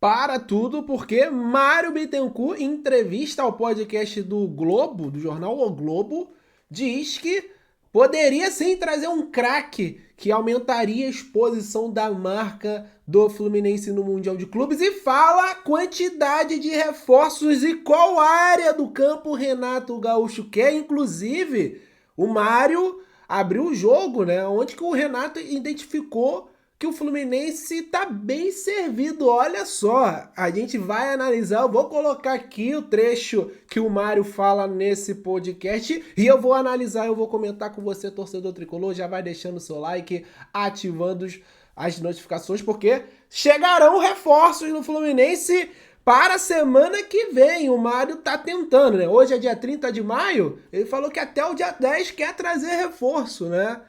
para tudo, porque Mário Bittencourt, em entrevista ao podcast do Globo, do jornal O Globo, diz que poderia sim trazer um craque que aumentaria a exposição da marca do Fluminense no Mundial de Clubes e fala a quantidade de reforços e qual área do campo o Renato Gaúcho quer. Inclusive, o Mário abriu o jogo, né? Onde que o Renato identificou que o Fluminense tá bem servido. Olha só, a gente vai analisar, eu vou colocar aqui o trecho que o Mário fala nesse podcast e eu vou analisar, eu vou comentar com você, torcedor tricolor, já vai deixando o seu like, ativando as notificações, porque chegarão reforços no Fluminense para a semana que vem. O Mário tá tentando, né? Hoje é dia 30 de maio, ele falou que até o dia 10 quer trazer reforço, né?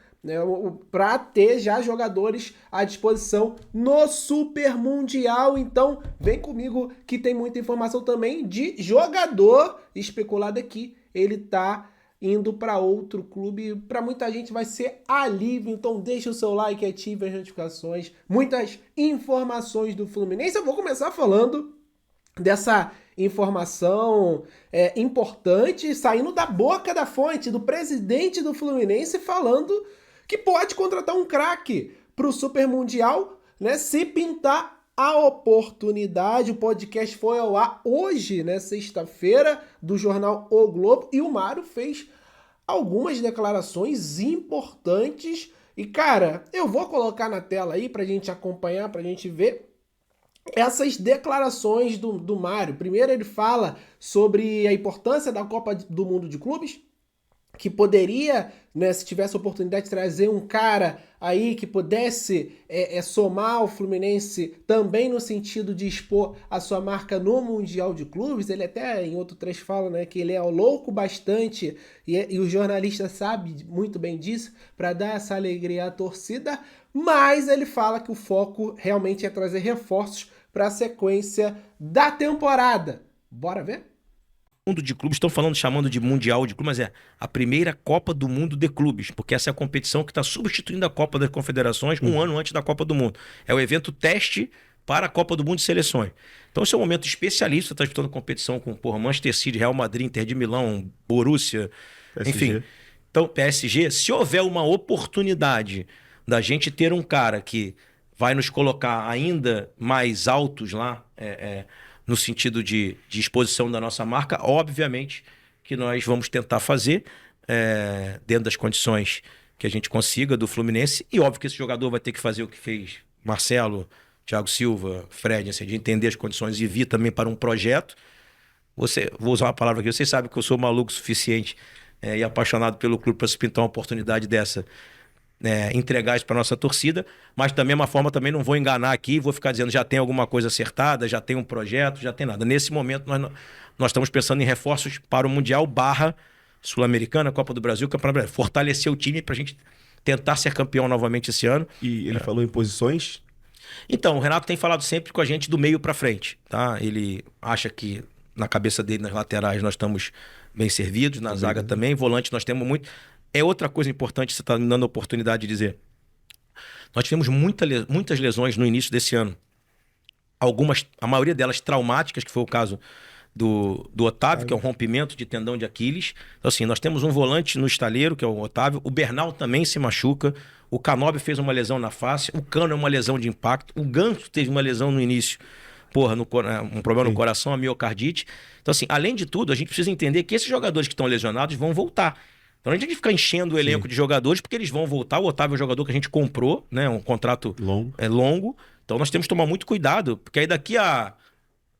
Para ter já jogadores à disposição no Super Mundial. Então vem comigo que tem muita informação também de jogador especulado aqui. Ele tá indo para outro clube, para muita gente vai ser alívio. Então deixa o seu like, ative as notificações, muitas informações do Fluminense. Eu vou começar falando dessa informação importante, saindo da boca da fonte do presidente do Fluminense, falando que pode contratar um craque para o Super Mundial, né? Se pintar a oportunidade. O podcast foi ao ar hoje, né? Sexta-feira, do jornal O Globo, e o Mário fez algumas declarações importantes. E, cara, eu vou colocar na tela aí pra gente acompanhar, pra gente ver essas declarações do Mário. Primeiro ele fala sobre a importância da Copa do Mundo de Clubes, que poderia, né, se tivesse a oportunidade de trazer um cara aí que pudesse somar ao Fluminense também no sentido de expor a sua marca no Mundial de Clubes. Ele até em outro trecho fala, né, que ele é louco bastante e o jornalista sabe muito bem disso para dar essa alegria à torcida, mas ele fala que o foco realmente é trazer reforços para a sequência da temporada. Bora ver? Mundo de clubes, estão chamando de Mundial de Clubes, mas é a primeira Copa do Mundo de Clubes, porque essa é a competição que está substituindo a Copa das Confederações um ano antes da Copa do Mundo. É o evento teste para a Copa do Mundo de Seleções. Então esse é um momento especialista, está disputando competição com Manchester City, Real Madrid, Inter de Milão, Borussia, PSG. Enfim. Então, PSG, se houver uma oportunidade da gente ter um cara que vai nos colocar ainda mais altos lá, no sentido de exposição da nossa marca, obviamente que nós vamos tentar fazer dentro das condições que a gente consiga do Fluminense, e óbvio que esse jogador vai ter que fazer o que fez Marcelo, Thiago Silva, Fred, assim, de entender as condições e vir também para um projeto. Vou usar uma palavra aqui, vocês sabem que eu sou maluco o suficiente e apaixonado pelo clube para se pintar uma oportunidade dessa, entregar isso para nossa torcida, mas da mesma forma também não vou enganar aqui, vou ficar dizendo já tem alguma coisa acertada, já tem um projeto, já tem nada. Nesse momento nós estamos pensando em reforços para o Mundial / Sul-Americana, Copa do Brasil, Campeonato Brasileiro, fortalecer o time para a gente tentar ser campeão novamente esse ano. E ele falou em posições? Então, o Renato tem falado sempre com a gente do meio para frente, tá? Ele acha que na cabeça dele, nas laterais, nós estamos bem servidos, na zaga também, volante nós temos muito. É outra coisa importante, você está me dando a oportunidade de dizer. Nós tivemos muitas lesões no início desse ano. A maioria delas traumáticas, que foi o caso do Otávio, que é um rompimento de tendão de Aquiles. Então, assim, nós temos um volante no estaleiro, que é o Otávio. O Bernal também se machuca. O Canóbio fez uma lesão na face. O Cano é uma lesão de impacto. O Ganso teve uma lesão no início. Um problema no coração, a miocardite. Então, assim, além de tudo, a gente precisa entender que esses jogadores que estão lesionados vão voltar. Então a gente fica enchendo o elenco de jogadores, porque eles vão voltar. O Otávio é um jogador que a gente comprou, né? Um contrato longo. Então nós temos que tomar muito cuidado, porque aí daqui a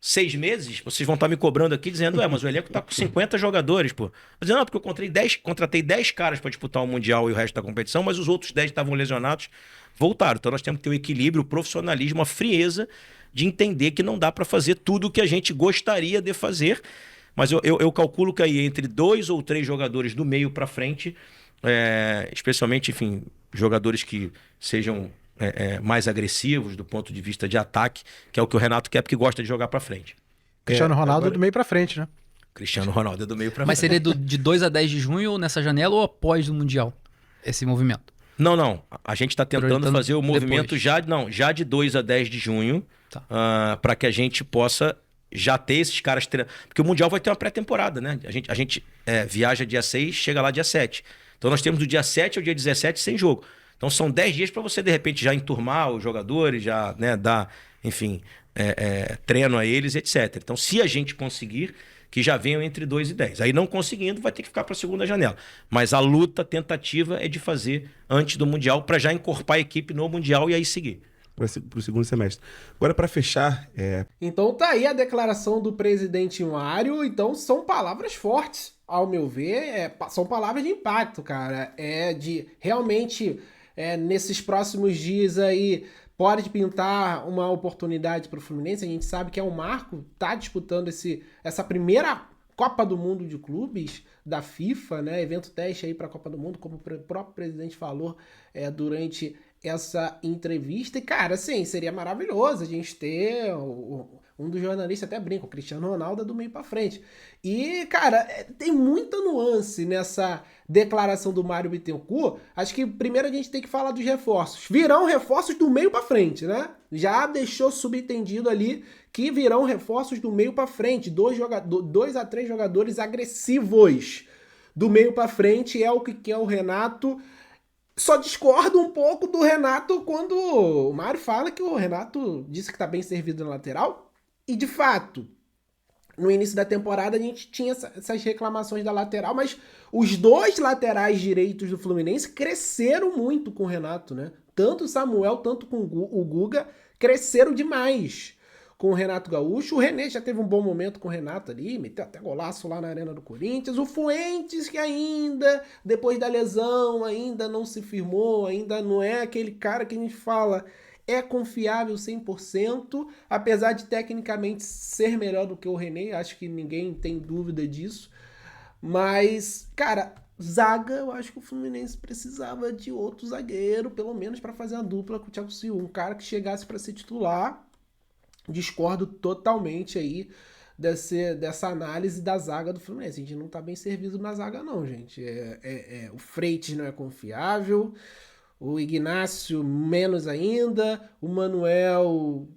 6 meses, vocês vão estar me cobrando aqui, dizendo, mas o elenco tá com 50 jogadores, pô. Mas não, porque eu contratei 10 caras para disputar o Mundial e o resto da competição, mas os outros 10 estavam lesionados, voltaram. Então nós temos que ter o equilíbrio, o profissionalismo, a frieza de entender que não dá para fazer tudo o que a gente gostaria de fazer. Mas eu calculo que aí entre 2 ou 3 jogadores do meio para frente, especialmente, enfim, jogadores que sejam mais agressivos do ponto de vista de ataque, que é o que o Renato quer, porque gosta de jogar para frente. Cristiano Ronaldo do meio para frente, né? Cristiano Ronaldo é do meio para frente. Mas seria de 2 a 10 de junho nessa janela ou após o Mundial, esse movimento? Não. A gente está tentando fazer o movimento já de 2 a 10 de junho. Tá. para que a gente possa já ter esses caras treinando. Porque o Mundial vai ter uma pré-temporada, né? A gente viaja dia 6, chega lá dia 7. Então nós temos do dia 7 ao dia 17 sem jogo. Então são 10 dias para você, de repente, já enturmar os jogadores, já, né, dar, enfim, treino a eles, etc. Então, se a gente conseguir, que já venham entre 2 e 10. Aí não conseguindo, vai ter que ficar para a segunda janela. Mas a luta, a tentativa é de fazer antes do Mundial, para já encorpar a equipe no Mundial e aí seguir. Para o segundo semestre. Agora, para fechar, Então tá aí a declaração do presidente Mário. Então são palavras fortes, ao meu ver. São palavras de impacto, cara. De realmente, nesses próximos dias aí, pode pintar uma oportunidade para o Fluminense. A gente sabe que é um marco, tá disputando essa primeira Copa do Mundo de clubes da FIFA, né? Evento teste aí para a Copa do Mundo, como o próprio presidente falou durante essa entrevista. E, cara, assim, seria maravilhoso a gente ter um dos jornalistas até brinca, o Cristiano Ronaldo do meio pra frente. E, cara, tem muita nuance nessa declaração do Mário Bittencourt. Acho que primeiro a gente tem que falar dos reforços. Virão reforços do meio pra frente, né? Já deixou subentendido ali que virão reforços do meio pra frente. 2 a 3 jogadores agressivos do meio pra frente é o que quer o Renato. Só discordo um pouco do Renato quando o Mário fala que o Renato disse que tá bem servido na lateral. E, de fato, no início da temporada a gente tinha essas reclamações da lateral, mas os 2 laterais direitos do Fluminense cresceram muito com o Renato, né? Tanto o Samuel, tanto com o Guga, cresceram demais com o Renato Gaúcho. O René já teve um bom momento com o Renato ali, meteu até golaço lá na Arena do Corinthians. O Fuentes, que ainda, depois da lesão, ainda não se firmou, ainda não é aquele cara que a gente fala é confiável 100%, apesar de tecnicamente ser melhor do que o René, acho que ninguém tem dúvida disso. Mas, cara, zaga, eu acho que o Fluminense precisava de outro zagueiro, pelo menos para fazer a dupla com o Thiago Silva, um cara que chegasse para ser titular. Discordo totalmente aí dessa análise da zaga do Fluminense. A gente não tá bem servido na zaga não, gente. O Freitas não é confiável, o Ignacio menos ainda, o Manuel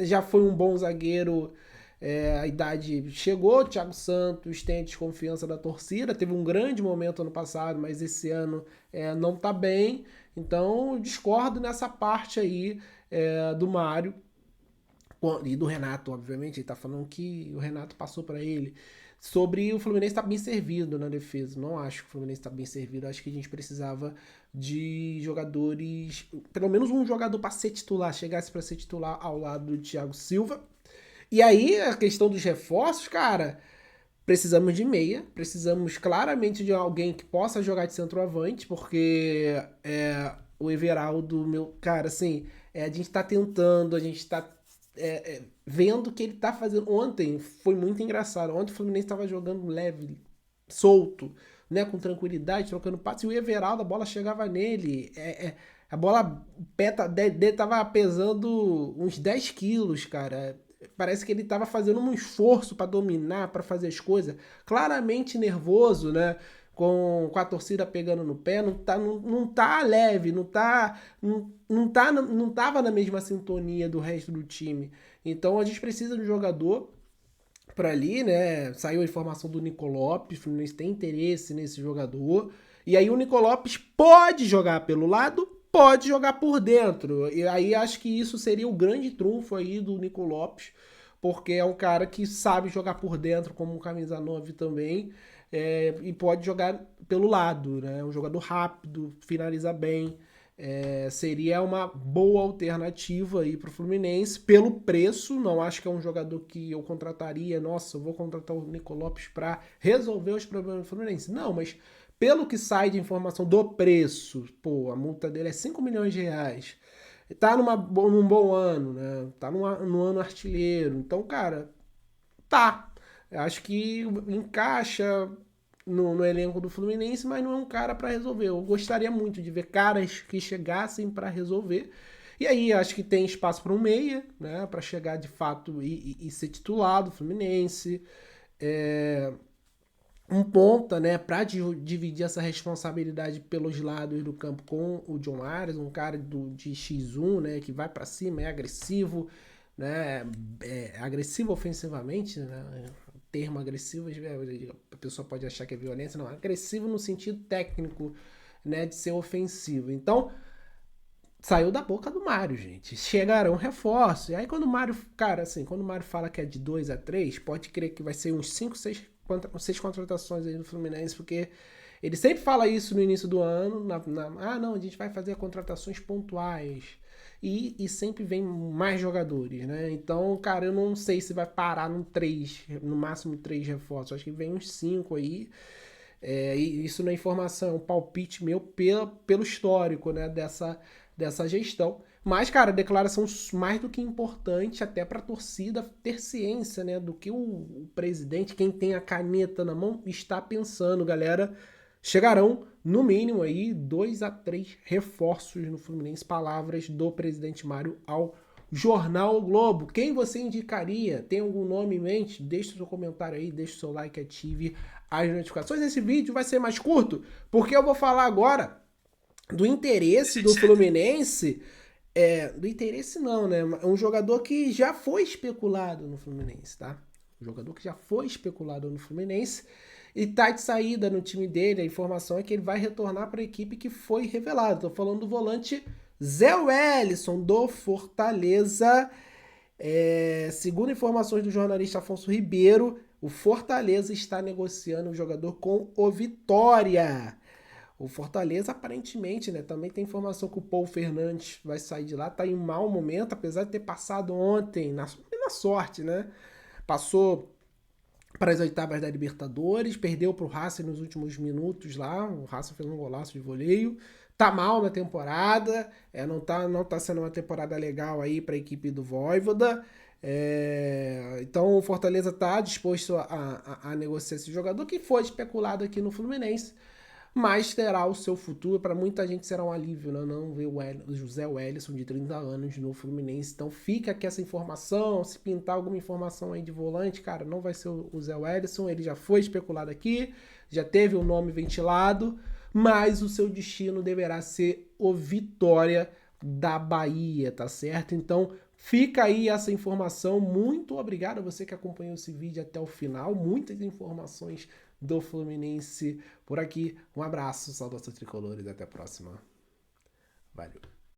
já foi um bom zagueiro, a idade chegou, o Thiago Santos tem a desconfiança da torcida, teve um grande momento ano passado, mas esse ano não tá bem. Então discordo nessa parte aí do Mário. E do Renato, obviamente, ele tá falando que o Renato passou para ele sobre o Fluminense estar bem servido na defesa. Não acho que o Fluminense está bem servido, acho que a gente precisava de jogadores, pelo menos um jogador para ser titular, chegasse para ser titular ao lado do Thiago Silva. E aí a questão dos reforços, cara, precisamos de meia, precisamos claramente de alguém que possa jogar de centroavante, porque o Everaldo, cara, assim, a gente tá tentando, a gente tá vendo o que ele tá fazendo. Ontem foi muito engraçado. Ontem o Fluminense estava jogando leve, solto, né, com tranquilidade, trocando passes, e o Everaldo, a bola chegava nele. A bola, o pé dele tava pesando uns 10 quilos, cara. Parece que ele tava fazendo um esforço para dominar, para fazer as coisas. Claramente nervoso, né? Com a torcida pegando no pé, não tá leve, não tava na mesma sintonia do resto do time. Então a gente precisa de um jogador para ali, né? Saiu a informação do Nico Lopes, o Fluminense tem interesse nesse jogador. E aí o Nico Lopes pode jogar pelo lado, pode jogar por dentro. E aí acho que isso seria o grande trunfo aí do Nico Lopes, porque é um cara que sabe jogar por dentro como um camisa 9 também. E pode jogar pelo lado, né? Um jogador rápido, finaliza bem. Seria uma boa alternativa aí para o Fluminense pelo preço. Não acho que é um jogador que eu contrataria. Nossa, eu vou contratar o Nico Lopes para resolver os problemas do Fluminense. Não, mas pelo que sai de informação do preço, pô, a multa dele é 5 milhões de reais. Tá num bom ano, né? Tá no ano artilheiro. Então, cara, tá. Eu acho que encaixa no elenco do Fluminense, mas não é um cara para resolver. Eu gostaria muito de ver caras que chegassem para resolver. E aí acho que tem espaço para um meia, né, para chegar de fato e ser titular do Fluminense. Um ponta, né, para dividir essa responsabilidade pelos lados do campo com o John Arias, um cara de X1, né, que vai para cima, é agressivo, né? Agressivo ofensivamente, né? O termo agressivo, a pessoa pode achar que é violência, não. Agressivo no sentido técnico, né? De ser ofensivo. Então, saiu da boca do Mário, gente. Chegarão reforços. E aí quando o Mário, cara, assim, quando o Mário fala que é de 2 a 3, pode crer que vai ser uns 5, 6 contratações aí no Fluminense, porque ele sempre fala isso no início do ano, não, a gente vai fazer contratações pontuais. E sempre vem mais jogadores, né? Então, cara, eu não sei se vai parar no máximo 3 reforços. Acho que vem uns 5 aí. E isso não é informação, é um palpite meu pelo histórico, né, dessa gestão. Mas, cara, declaração mais do que importante até para a torcida ter ciência, né, do que o presidente, quem tem a caneta na mão, está pensando, galera. Chegarão, no mínimo, aí 2 a 3 reforços no Fluminense. Palavras do presidente Mário ao Jornal o Globo. Quem você indicaria? Tem algum nome em mente? Deixe o seu comentário aí, deixe o seu like, ative as notificações. Esse vídeo vai ser mais curto, porque eu vou falar agora do interesse do Fluminense. Do interesse não, né? É um jogador que já foi especulado no Fluminense, tá? Um jogador que já foi especulado no Fluminense e tá de saída no time dele. A informação é que ele vai retornar para a equipe que foi revelada. Tô falando do volante Zé Wellison, do Fortaleza. Segundo informações do jornalista Afonso Ribeiro, o Fortaleza está negociando o jogador com o Vitória. O Fortaleza, aparentemente, né? Também tem informação que o Paulo Fernandes vai sair de lá. Tá em mau momento, apesar de ter passado ontem, na sorte, né? Passou para as oitavas da Libertadores, perdeu para o Racing nos últimos minutos lá. O Racing fez um golaço de voleio. Tá mal na temporada, não tá sendo uma temporada legal aí para a equipe do Vojvoda. Então o Fortaleza tá disposto a negociar esse jogador que foi especulado aqui no Fluminense, mas terá o seu futuro. Para muita gente será um alívio, né? Não ver o José Wellison de 30 anos no Fluminense. Então fica aqui essa informação. Se pintar alguma informação aí de volante, cara, não vai ser o Zé Wellison. Ele já foi especulado aqui, já teve o nome ventilado, mas o seu destino deverá ser o Vitória da Bahia, tá certo? Então fica aí essa informação. Muito obrigado a você que acompanhou esse vídeo até o final. Muitas informações do Fluminense por aqui. Um abraço, saudações tricolores, até a próxima. Valeu.